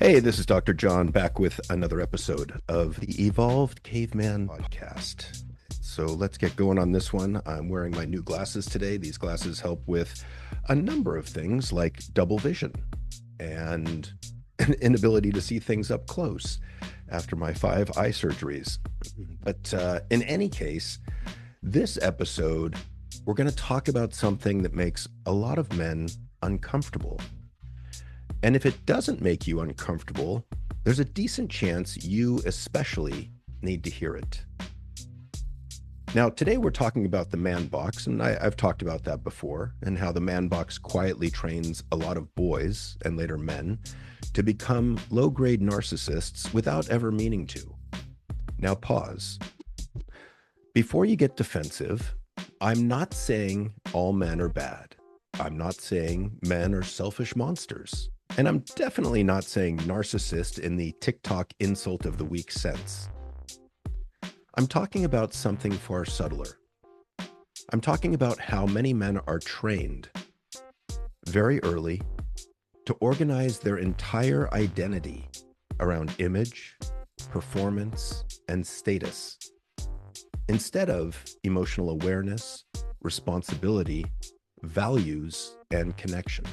Hey, this is Dr. John back with another episode of the Evolved Caveman podcast. So let's get going on this one. I'm wearing my new glasses today. These glasses help with a number of things like double vision and an inability to see things up close after my 5 eye surgeries. But in any case, this episode, we're going to talk about something that makes a lot of men uncomfortable. And if it doesn't make you uncomfortable, there's a decent chance you especially need to hear it. Now, today we're talking about the man box, and I've talked about that before, and how the man box quietly trains a lot of boys and later men to become low-grade narcissists without ever meaning to. Now, pause. Before you get defensive, I'm not saying all men are bad. I'm not saying men are selfish monsters. And I'm definitely not saying narcissist in the TikTok insult of the week sense. I'm talking about something far subtler. I'm talking about how many men are trained very early to organize their entire identity around image, performance, and status, instead of emotional awareness, responsibility, values, and connection.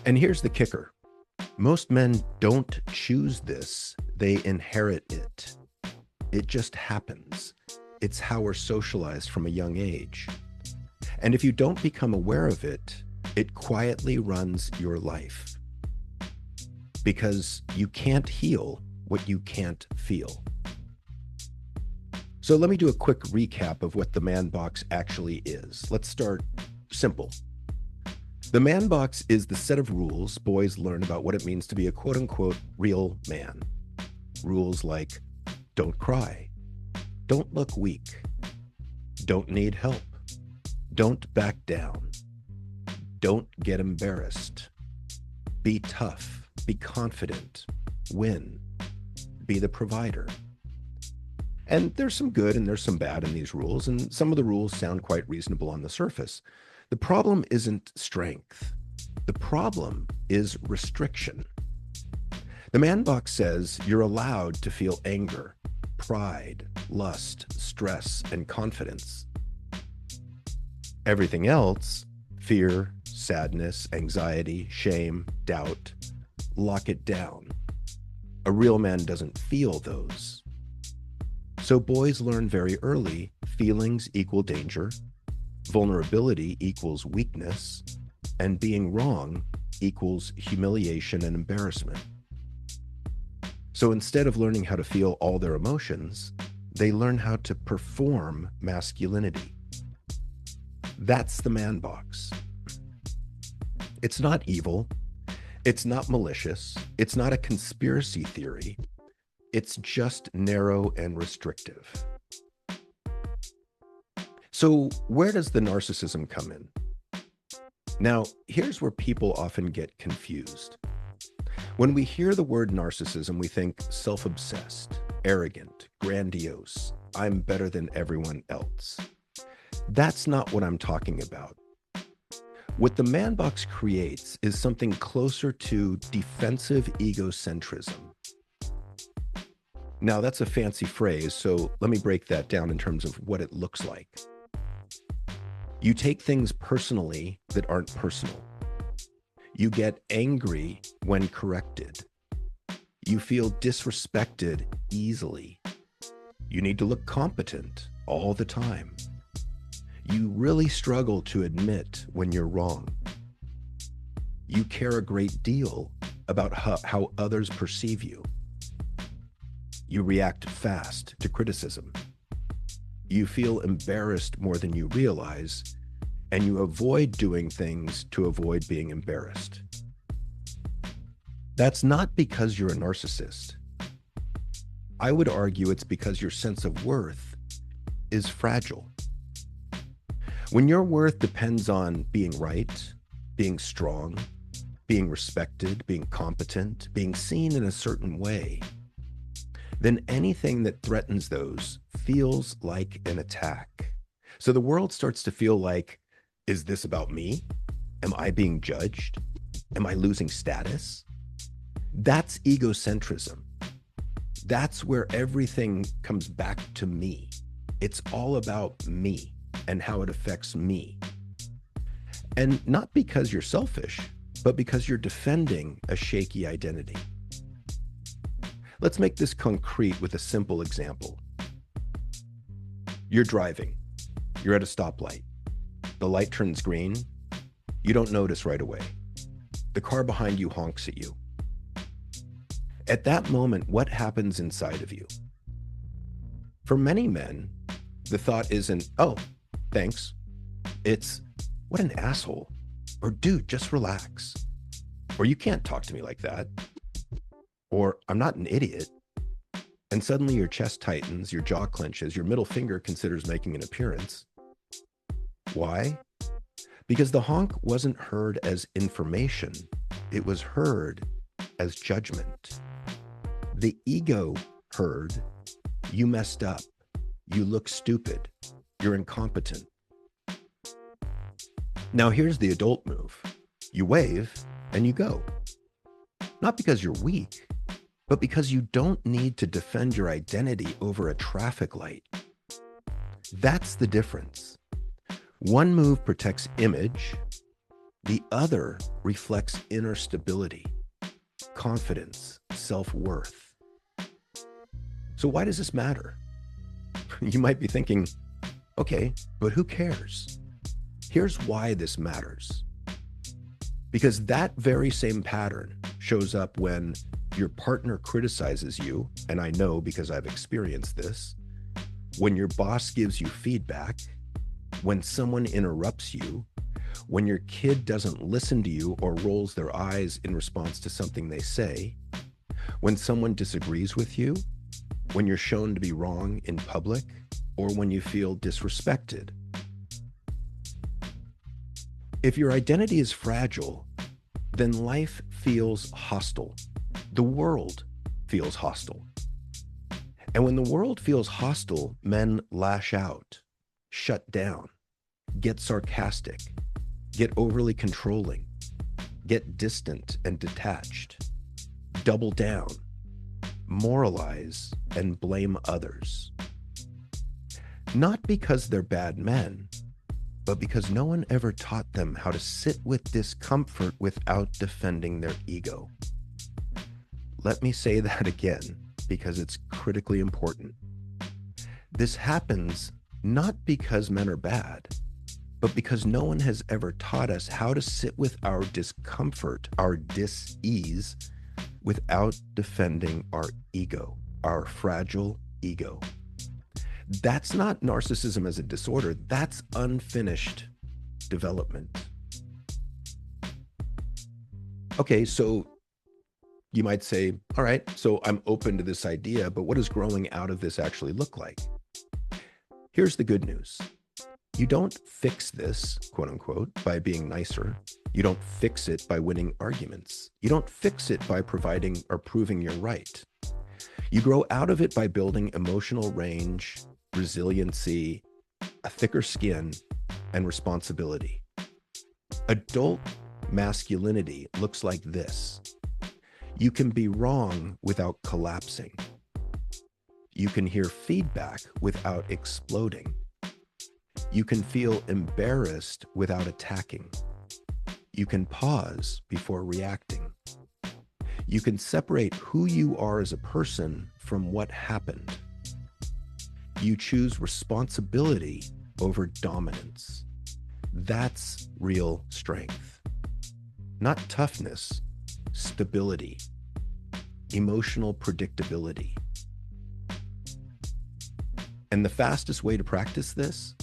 And here's the kicker. Most men don't choose this, they inherit it. It just happens. It's how we're socialized from a young age. And if you don't become aware of it, it quietly runs your life. Because you can't heal what you can't feel. So let me do a quick recap of what the man box actually is. Let's start simple. The man box is the set of rules boys learn about what it means to be a quote-unquote real man. Rules like don't cry, don't look weak, don't need help, don't back down, don't get embarrassed, be tough, be confident, win, be the provider. And there's some good and there's some bad in these rules, and some of the rules sound quite reasonable on the surface. The problem isn't strength. The problem is restriction. The man box says you're allowed to feel anger, pride, lust, stress, and confidence. Everything else, fear, sadness, anxiety, shame, doubt, lock it down. A real man doesn't feel those. So boys learn very early, feelings equal danger, vulnerability equals weakness, and being wrong equals humiliation and embarrassment. So instead of learning how to feel all their emotions, they learn how to perform masculinity. That's the man box. It's not evil. It's not malicious. It's not a conspiracy theory. It's just narrow and restrictive. So where does the narcissism come in? Now, here's where people often get confused. When we hear the word narcissism, we think self-obsessed, arrogant, grandiose, I'm better than everyone else. That's not what I'm talking about. What the man box creates is something closer to defensive egocentrism. Now, that's a fancy phrase, so let me break that down in terms of what it looks like. You take things personally that aren't personal. You get angry when corrected. You feel disrespected easily. You need to look competent all the time. You really struggle to admit when you're wrong. You care a great deal about how others perceive you. You react fast to criticism. You feel embarrassed more than you realize, and you avoid doing things to avoid being embarrassed. That's not because you're a narcissist. I would argue it's because your sense of worth is fragile. When your worth depends on being right, being strong, being respected, being competent, being seen in a certain way, then anything that threatens those feels like an attack. So the world starts to feel like, is this about me? Am I being judged? Am I losing status? That's egocentrism. That's where everything comes back to me. It's all about me and how it affects me. And not because you're selfish, but because you're defending a shaky identity. Let's make this concrete with a simple example. You're driving. You're at a stoplight. The light turns green. You don't notice right away. The car behind you honks at you. At that moment, what happens inside of you? For many men, the thought isn't, oh, thanks. It's, what an asshole. Or, dude, just relax. Or, you can't talk to me like that. Or, I'm not an idiot. And suddenly your chest tightens, your jaw clenches, your middle finger considers making an appearance. Why? Because the honk wasn't heard as information. It was heard as judgment. The ego heard, you messed up, you look stupid, you're incompetent. Now here's the adult move. You wave and you go. Not because you're weak, but because you don't need to defend your identity over a traffic light. That's the difference. One move protects image, the other reflects inner stability, confidence, self-worth. So why does this matter? You might be thinking, okay, but who cares? Here's why this matters. Because that very same pattern shows up when your partner criticizes you, and I know because I've experienced this, when your boss gives you feedback, when someone interrupts you, when your kid doesn't listen to you or rolls their eyes in response to something they say, when someone disagrees with you, when you're shown to be wrong in public, or when you feel disrespected. If your identity is fragile, then life feels hostile. The world feels hostile. And when the world feels hostile, men lash out, shut down, get sarcastic, get overly controlling, get distant and detached, double down, moralize, and blame others. Not because they're bad men, but because no one ever taught them how to sit with discomfort without defending their ego. Let me say that again, because it's critically important. This happens not because men are bad, but because no one has ever taught us how to sit with our discomfort, our dis-ease, without defending our ego, our fragile ego. That's not narcissism as a disorder. That's unfinished development. Okay, so you might say, all right, so I'm open to this idea, but what does growing out of this actually look like? Here's the good news. You don't fix this, quote unquote, by being nicer. You don't fix it by winning arguments. You don't fix it by providing or proving you're right. You grow out of it by building emotional range, resiliency, a thicker skin, and responsibility. Adult masculinity looks like this. You can be wrong without collapsing. You can hear feedback without exploding. You can feel embarrassed without attacking. You can pause before reacting. You can separate who you are as a person from what happened. You choose responsibility over dominance. That's real strength. Not toughness, stability, emotional predictability. And the fastest way to practice this,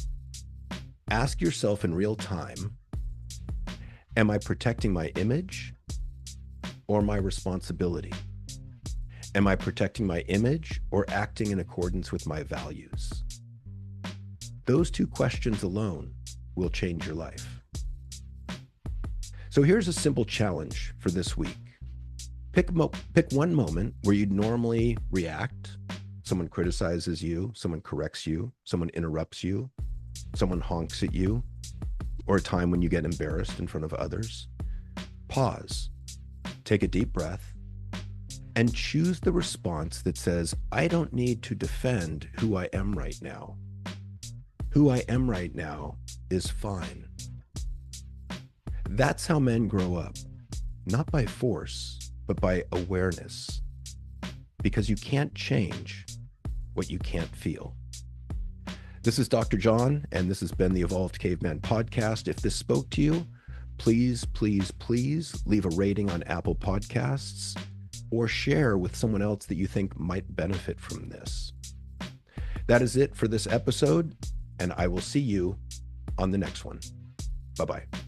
ask yourself in real time, am I protecting my image or my responsibility? Am I protecting my image or acting in accordance with my values? Those two questions alone will change your life. So here's a simple challenge for this week. Pick one moment where you'd normally react. Someone criticizes you, someone corrects you, someone interrupts you, someone honks at you, or a time when you get embarrassed in front of others. pause, take a deep breath, and choose the response that says, I don't need to defend who I am right now. Who I am right now is fine. That's how men grow up, not by force, but by awareness. Because you can't change what you can't feel. This is Dr. John, and this has been the Evolved Caveman podcast. If this spoke to you, please, please, please leave a rating on Apple Podcasts or share with someone else that you think might benefit from this. That is it for this episode, and I will see you on the next one. Bye-bye.